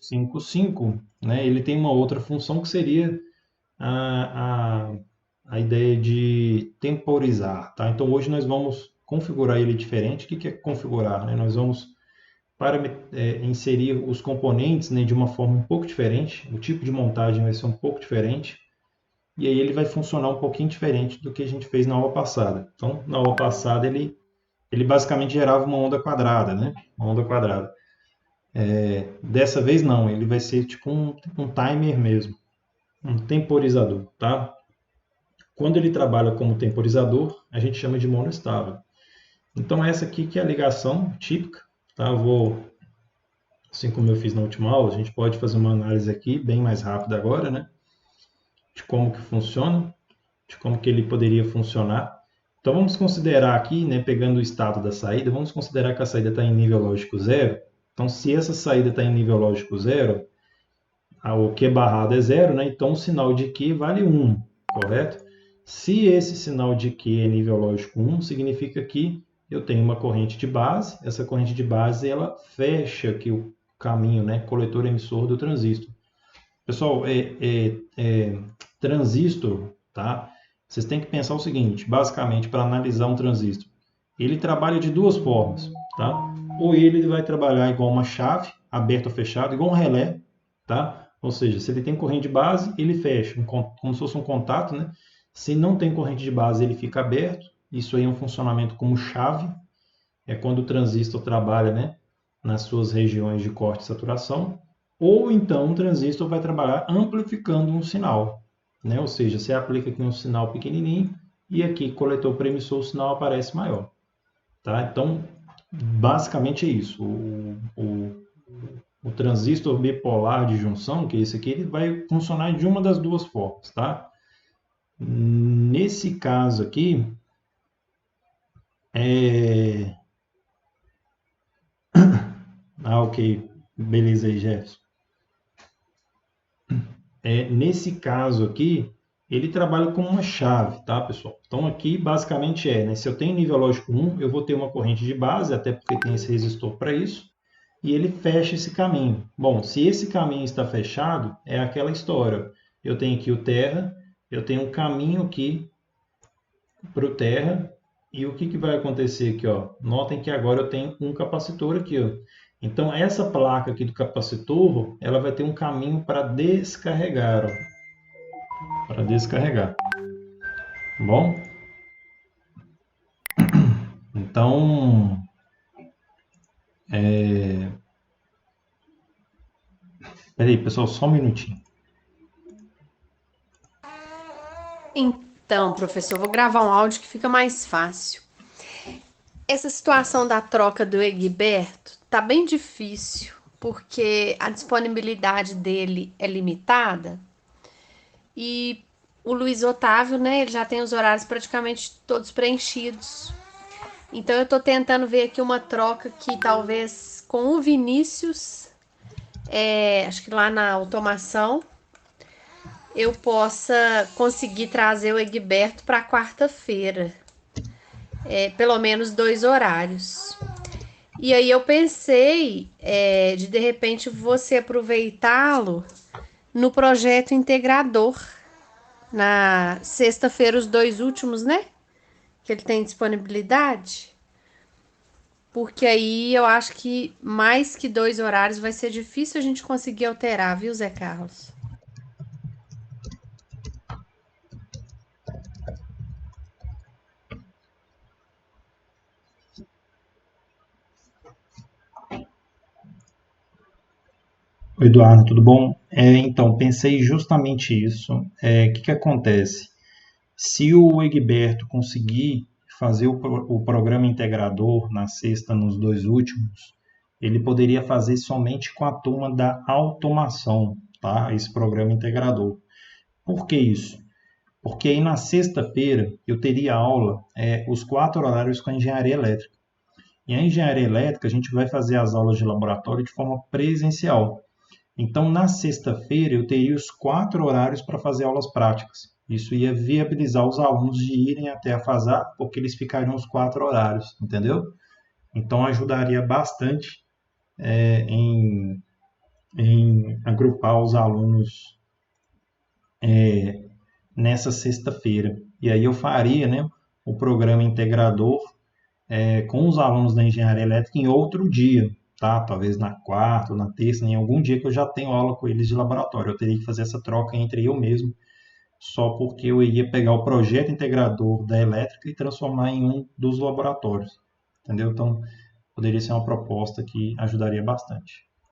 355, né, ele tem uma outra função que seria a, a, a ideia de temporizar, tá? Então hoje nós vamos configurar ele diferente. O que é configurar, né? Nós vamos inserir os componentes, né, de uma forma um pouco diferente, o tipo de montagem vai ser um pouco diferente, e aí ele vai funcionar um pouquinho diferente do que a gente fez na aula passada. Então, na aula passada, ele basicamente gerava uma onda quadrada, né? Uma onda quadrada. Dessa vez, não, ele vai ser tipo um timer mesmo, um temporizador, tá? Quando ele trabalha como temporizador, a gente chama de monoestável. Então, essa aqui que é a ligação típica, tá? Eu vou, assim como eu fiz na última aula, a gente pode fazer uma análise aqui bem mais rápida agora, né? De como que funciona, de como que ele poderia funcionar. Então vamos considerar aqui, né, pegando o estado da saída, vamos considerar que a saída está em nível lógico zero. Então se essa saída está em nível lógico zero, o Q barrado é zero, né? Então o sinal de Q vale 1, correto? Se esse sinal de Q é nível lógico 1, significa que eu tenho uma corrente de base, essa corrente de base ela fecha aqui o caminho, né, coletor emissor do transistor. Pessoal, transistor, tá? Vocês têm que pensar o seguinte, basicamente, para analisar um transistor, ele trabalha de duas formas, tá? Ou ele vai trabalhar igual uma chave, aberta ou fechada, igual um relé, tá? Ou seja, se ele tem corrente de base, ele fecha, como se fosse um contato, né? Se não tem corrente de base, ele fica aberto. Isso aí é um funcionamento como chave, é quando o transistor trabalha, né, nas suas regiões de corte e saturação, ou então o transistor vai trabalhar amplificando um sinal, né? Ou seja, você aplica aqui um sinal pequenininho e aqui coletor para emissor o sinal aparece maior, tá? Então, basicamente é isso. O transistor bipolar de junção, que é esse aqui, ele vai funcionar de uma das duas formas, tá? Nesse caso aqui, é... ok. Beleza aí, Jefferson. Nesse caso aqui, ele trabalha como uma chave, tá, pessoal? Então aqui basicamente né, se eu tenho nível lógico 1, eu vou ter uma corrente de base, até porque tem esse resistor para isso, e ele fecha esse caminho. Bom, se esse caminho está fechado, é aquela história. Eu tenho aqui o terra, eu tenho um caminho aqui para o terra, e o que, que vai acontecer aqui, ó? Notem que agora eu tenho um capacitor aqui, ó. Então essa placa aqui do capacitor, ela vai ter um caminho para descarregar, ó, para descarregar. Bom, então, peraí, pessoal, só um minutinho. Então, professor, vou gravar um áudio que fica mais fácil. Essa situação da troca do Egberto tá bem difícil, porque a disponibilidade dele é limitada e o Luiz Otávio, né, ele já tem os horários praticamente todos preenchidos. Então eu tô tentando ver aqui uma troca que talvez com o Vinícius, acho que lá na automação, eu possa conseguir trazer o Egberto para quarta-feira. Pelo menos 2 horários. E aí eu pensei de repente você aproveitá-lo no projeto integrador. Na sexta-feira, os 2 últimos, né? Que ele tem disponibilidade. Porque aí eu acho que mais que 2 horários vai ser difícil a gente conseguir alterar, viu, Zé Carlos? Oi, Eduardo, tudo bom? Então, pensei justamente isso. O que acontece? Se o Egberto conseguir fazer o programa integrador na sexta, nos 2 últimos, ele poderia fazer somente com a turma da automação, tá? Esse programa integrador. Por que isso? Porque aí na sexta-feira eu teria aula, os 4 horários com a engenharia elétrica. E a engenharia elétrica a gente vai fazer as aulas de laboratório de forma presencial. Então na sexta-feira eu teria os 4 horários para fazer aulas práticas. Isso ia viabilizar os alunos de irem até a FASAP, porque eles ficariam os 4 horários, entendeu? Então ajudaria bastante em em agrupar os alunos nessa sexta-feira. E aí eu faria, né, o programa integrador com os alunos da engenharia elétrica em outro dia, tá? Talvez na quarta ou na terça, em algum dia que eu já tenho aula com eles de laboratório. Eu teria que fazer essa troca entre eu mesmo, só porque eu iria pegar o projeto integrador da elétrica e transformar em um dos laboratórios, entendeu? Então, poderia ser uma proposta que ajudaria bastante.